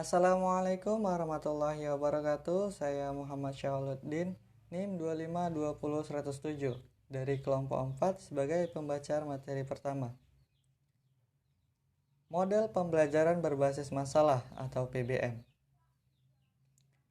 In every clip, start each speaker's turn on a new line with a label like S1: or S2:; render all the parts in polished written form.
S1: Assalamualaikum warahmatullahi wabarakatuh. Saya Muhammad Syahuluddin, NIM 2520107 dari kelompok 4 sebagai pembaca materi pertama. Model pembelajaran berbasis masalah atau PBM.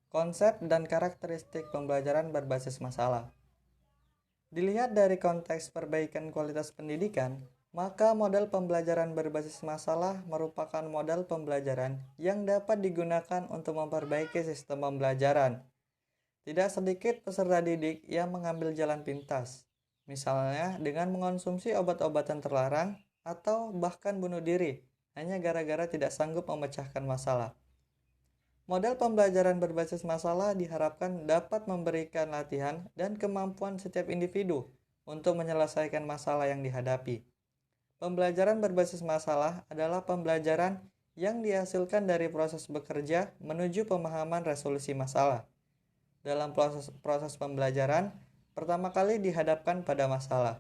S1: Konsep dan karakteristik pembelajaran berbasis masalah. Dilihat dari konteks perbaikan kualitas pendidikan, maka model pembelajaran berbasis masalah merupakan model pembelajaran yang dapat digunakan untuk memperbaiki sistem pembelajaran. Tidak sedikit peserta didik yang mengambil jalan pintas, misalnya dengan mengonsumsi obat-obatan terlarang atau bahkan bunuh diri hanya gara-gara tidak sanggup memecahkan masalah. Model pembelajaran berbasis masalah diharapkan dapat memberikan latihan dan kemampuan setiap individu untuk menyelesaikan masalah yang dihadapi. Pembelajaran berbasis masalah adalah pembelajaran yang dihasilkan dari proses bekerja menuju pemahaman resolusi masalah. Dalam proses pembelajaran, pertama kali dihadapkan pada masalah.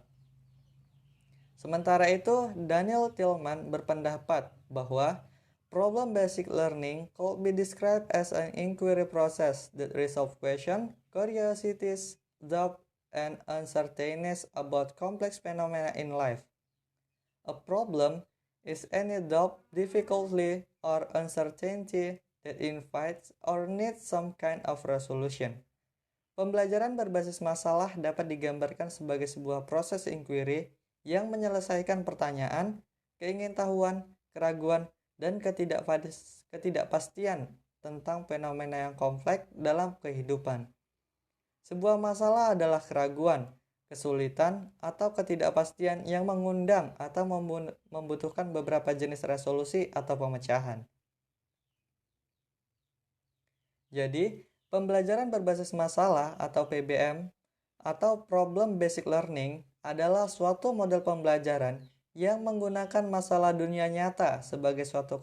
S1: Sementara itu, Daniel Tillman berpendapat bahwa problem basic learning could be described as an inquiry process that resolves questions, curiosities, doubt, and uncertainties about complex phenomena in life. A problem is any doubt, difficulty, or uncertainty that invites or needs some kind of resolution. Pembelajaran berbasis masalah dapat digambarkan sebagai sebuah proses inquiry yang menyelesaikan pertanyaan, keingintahuan, keraguan, dan ketidakpastian tentang fenomena yang kompleks dalam kehidupan. Sebuah masalah adalah keraguan, kesulitan, atau ketidakpastian yang mengundang atau membutuhkan beberapa jenis resolusi atau pemecahan. Jadi, pembelajaran berbasis masalah atau PBM atau Problem Basic Learning adalah suatu model pembelajaran yang menggunakan masalah dunia nyata sebagai suatu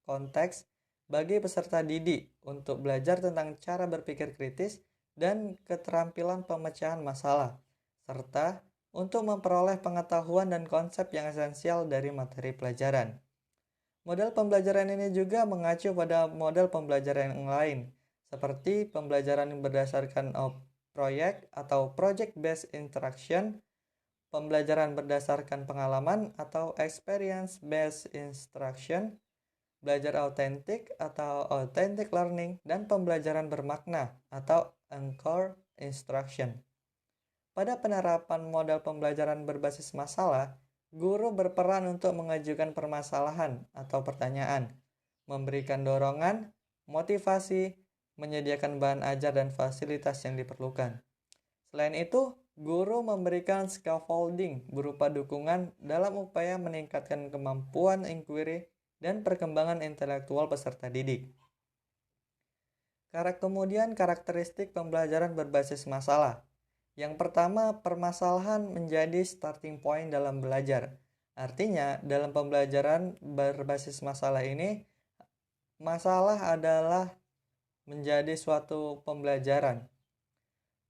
S1: konteks bagi peserta didik untuk belajar tentang cara berpikir kritis dan keterampilan pemecahan masalah, serta untuk memperoleh pengetahuan dan konsep yang esensial dari materi pelajaran. Model pembelajaran ini juga mengacu pada model pembelajaran yang lain, seperti pembelajaran yang berdasarkan proyek atau project-based interaction, pembelajaran berdasarkan pengalaman atau experience-based instruction, belajar autentik atau authentic learning, dan pembelajaran bermakna atau anchor instruction. Pada penerapan model pembelajaran berbasis masalah, guru berperan untuk mengajukan permasalahan atau pertanyaan, memberikan dorongan, motivasi, menyediakan bahan ajar dan fasilitas yang diperlukan. Selain itu, guru memberikan scaffolding berupa dukungan dalam upaya meningkatkan kemampuan inquiry dan perkembangan intelektual peserta didik. Kemudian karakteristik pembelajaran berbasis masalah. Yang pertama, permasalahan menjadi starting point dalam belajar. Artinya, dalam pembelajaran berbasis masalah ini, masalah adalah menjadi suatu pembelajaran.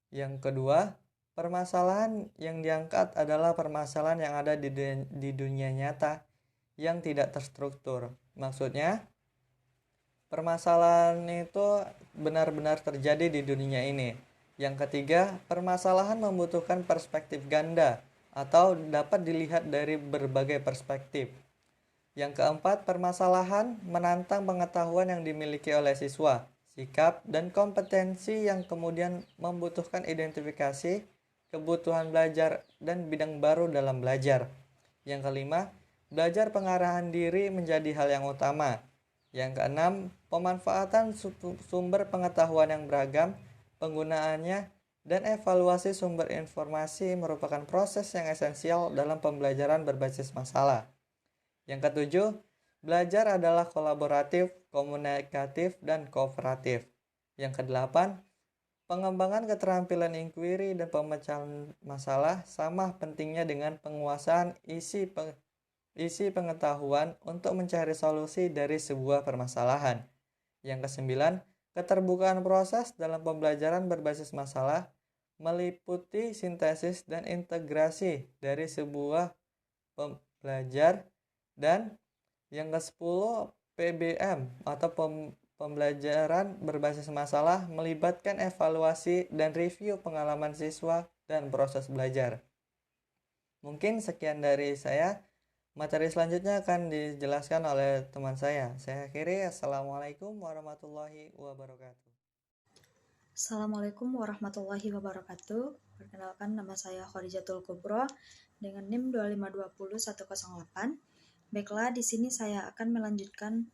S1: Yang kedua, permasalahan yang diangkat adalah permasalahan yang ada di dunia nyata yang tidak terstruktur. Maksudnya, permasalahan itu benar-benar terjadi di dunia ini. Yang ketiga, permasalahan membutuhkan perspektif ganda atau dapat dilihat dari berbagai perspektif. Yang keempat, permasalahan menantang pengetahuan yang dimiliki oleh siswa, sikap, dan kompetensi yang kemudian membutuhkan identifikasi, kebutuhan belajar, dan bidang baru dalam belajar. Yang kelima, belajar pengarahan diri menjadi hal yang utama. Yang keenam, pemanfaatan sumber pengetahuan yang beragam, penggunaannya, dan evaluasi sumber informasi merupakan proses yang esensial dalam pembelajaran berbasis masalah. Yang ketujuh, belajar adalah kolaboratif, komunikatif, dan kooperatif. Yang kedelapan, pengembangan keterampilan inquiry dan pemecahan masalah sama pentingnya dengan penguasaan isi pengetahuan untuk mencari solusi dari sebuah permasalahan. Yang kesembilan, keterbukaan proses dalam pembelajaran berbasis masalah meliputi sintesis dan integrasi dari sebuah pembelajar. Dan yang ke-10, PBM atau pembelajaran berbasis masalah melibatkan evaluasi dan review pengalaman siswa dan proses belajar. Mungkin sekian dari saya. Materi selanjutnya akan dijelaskan oleh teman saya. Saya akhiri. Assalamualaikum warahmatullahi wabarakatuh.
S2: Assalamualaikum warahmatullahi wabarakatuh. Perkenalkan, nama saya Khadijatul Kubro dengan NIM 2520108. Baiklah, di sini saya akan melanjutkan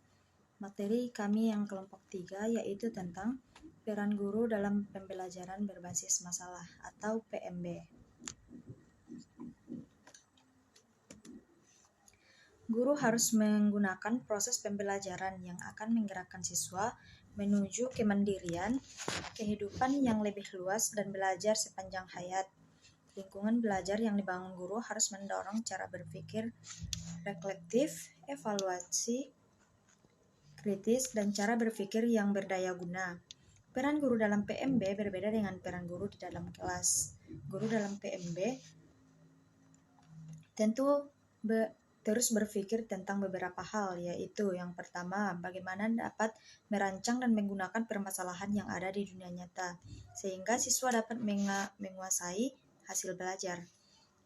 S2: materi kami yang kelompok 3, yaitu tentang peran guru dalam pembelajaran berbasis masalah atau PMB. Guru harus menggunakan proses pembelajaran yang akan menggerakkan siswa menuju kemandirian, kehidupan yang lebih luas, dan belajar sepanjang hayat. Lingkungan belajar yang dibangun guru harus mendorong cara berpikir reflektif, evaluasi, kritis, dan cara berpikir yang berdaya guna. Peran guru dalam PMB berbeda dengan peran guru di dalam kelas. Guru dalam PMB tentu terus berpikir tentang beberapa hal, yaitu yang pertama, bagaimana dapat merancang dan menggunakan permasalahan yang ada di dunia nyata, sehingga siswa dapat menguasai hasil belajar.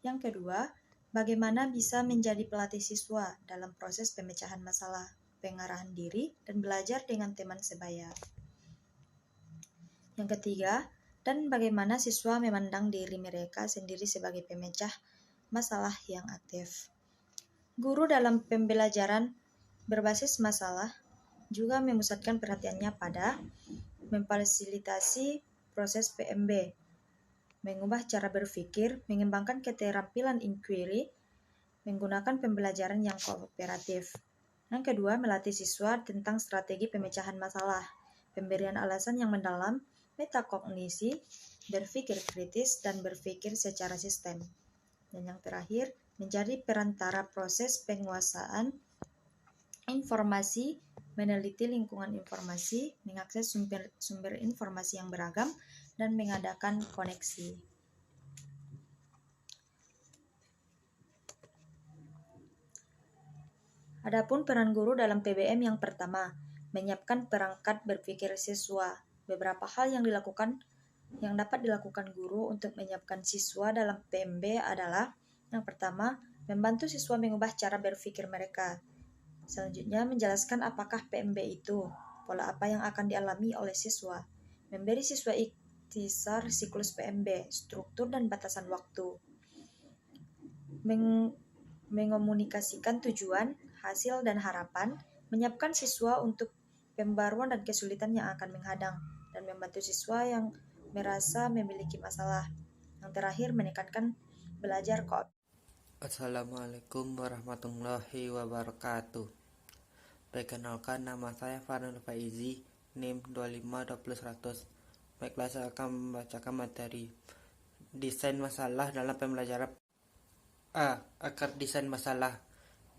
S2: Yang kedua, bagaimana bisa menjadi pelatih siswa dalam proses pemecahan masalah, pengarahan diri, dan belajar dengan teman sebaya. Yang ketiga, dan bagaimana siswa memandang diri mereka sendiri sebagai pemecah masalah yang aktif. Guru dalam pembelajaran berbasis masalah juga memusatkan perhatiannya pada memfasilitasi proses PMB, mengubah cara berpikir, mengembangkan keterampilan inquiry, menggunakan pembelajaran yang kooperatif. Yang kedua, melatih siswa tentang strategi pemecahan masalah, pemberian alasan yang mendalam, metakognisi, berpikir kritis, dan berpikir secara sistem. Dan yang terakhir, menjadi perantara proses penguasaan informasi, meneliti lingkungan informasi, mengakses sumber informasi yang beragam, dan mengadakan koneksi. Adapun peran guru dalam PBM yang pertama, menyiapkan perangkat berpikir siswa. Beberapa hal yang dapat dilakukan guru untuk menyiapkan siswa dalam PMB adalah: yang pertama, membantu siswa mengubah cara berpikir mereka. Selanjutnya, menjelaskan apakah PMB itu, pola apa yang akan dialami oleh siswa. Memberi siswa ikhtisar siklus PMB, struktur dan batasan waktu. Mengomunikasikan tujuan, hasil, dan harapan. Menyiapkan siswa untuk pembaruan dan kesulitan yang akan menghadang. Dan membantu siswa yang merasa memiliki masalah. Yang terakhir, menekankan belajar kooperatif.
S3: Assalamualaikum warahmatullahi wabarakatuh. Perkenalkan, nama saya Farnul Faizi, NIM 2520100. Baiklah, saya akan membacakan materi desain masalah dalam pembelajaran. Akar desain masalah.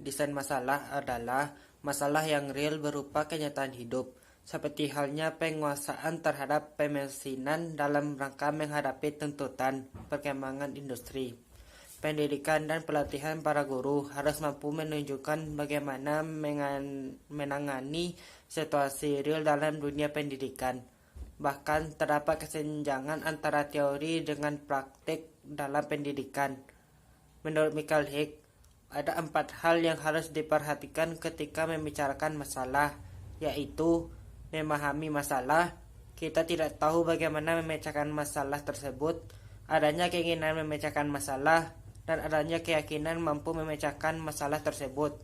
S3: Desain masalah adalah masalah yang real berupa kenyataan hidup, seperti halnya penguasaan terhadap pemesinan dalam rangka menghadapi tuntutan perkembangan industri. Pendidikan dan pelatihan para guru harus mampu menunjukkan bagaimana menangani situasi real dalam dunia pendidikan. Bahkan terdapat kesenjangan antara teori dengan praktik dalam pendidikan. Menurut Michael Hicks, ada 4 hal yang harus diperhatikan ketika membicarakan masalah, yaitu memahami masalah, kita tidak tahu bagaimana memecahkan masalah tersebut, adanya keinginan memecahkan masalah, dan adanya keyakinan mampu memecahkan masalah tersebut.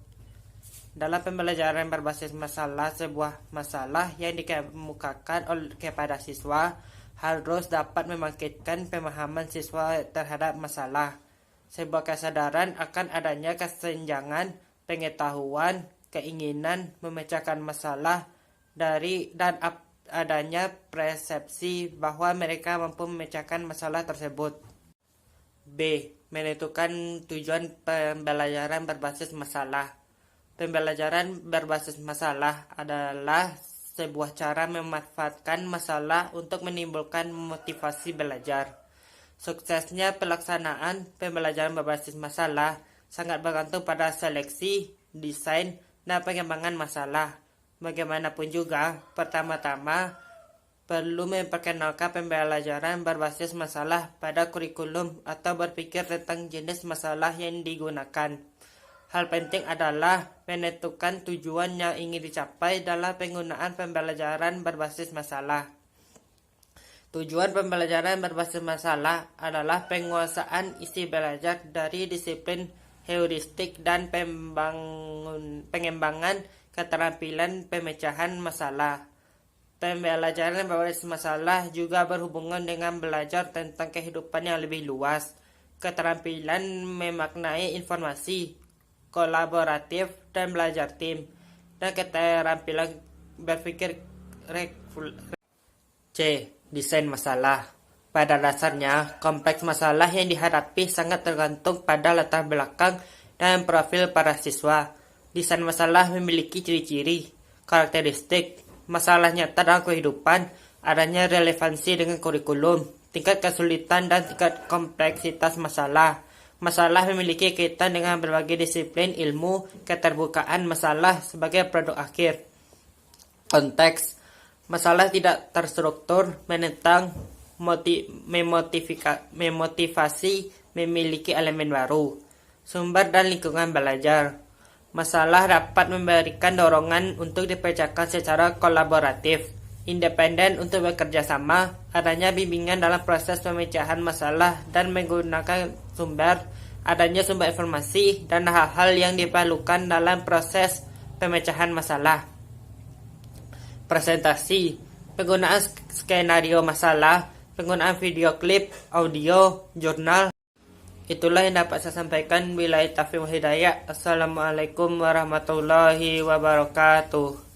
S3: Dalam pembelajaran berbasis masalah, sebuah masalah yang dikemukakan kepada siswa harus dapat membangkitkan pemahaman siswa terhadap masalah, sebuah kesadaran akan adanya kesenjangan pengetahuan, keinginan memecahkan masalah dan adanya persepsi bahwa mereka mampu memecahkan masalah tersebut. B. Menentukan tujuan pembelajaran berbasis masalah. Pembelajaran berbasis masalah adalah sebuah cara memanfaatkan masalah untuk menimbulkan motivasi belajar. Suksesnya pelaksanaan pembelajaran berbasis masalah sangat bergantung pada seleksi, desain, dan pengembangan masalah. Bagaimanapun juga, pertama-tama perlu memperkenalkan pembelajaran berbasis masalah pada kurikulum atau berpikir tentang jenis masalah yang digunakan. Hal penting adalah menentukan tujuan yang ingin dicapai dalam penggunaan pembelajaran berbasis masalah. Tujuan pembelajaran berbasis masalah adalah penguasaan isi belajar dari disiplin heuristik dan pengembangan keterampilan pemecahan masalah. Pembelajaran berbasis masalah juga berhubungan dengan belajar tentang kehidupan yang lebih luas, keterampilan memaknai informasi, kolaboratif dan belajar tim, dan keterampilan berpikir Desain masalah. Pada dasarnya, kompleks masalah yang dihadapi sangat tergantung pada latar belakang dan profil para siswa. Desain masalah memiliki ciri-ciri, karakteristik, masalah nyata dalam kehidupan, adanya relevansi dengan kurikulum, tingkat kesulitan dan tingkat kompleksitas masalah. Masalah memiliki kaitan dengan berbagai disiplin ilmu, keterbukaan masalah sebagai produk akhir. Konteks masalah tidak terstruktur, menentang, memotivasi, memiliki elemen baru. Sumber dan lingkungan belajar. Masalah dapat memberikan dorongan untuk dikerjakan secara kolaboratif, independen untuk bekerja sama, adanya bimbingan dalam proses pemecahan masalah dan menggunakan adanya sumber informasi dan hal-hal yang diperlukan dalam proses pemecahan masalah. Presentasi, penggunaan skenario masalah, penggunaan video klip, audio, jurnal. Itulah yang dapat saya sampaikan. Billahi taufiq wal hidayah. Assalamualaikum warahmatullahi wabarakatuh.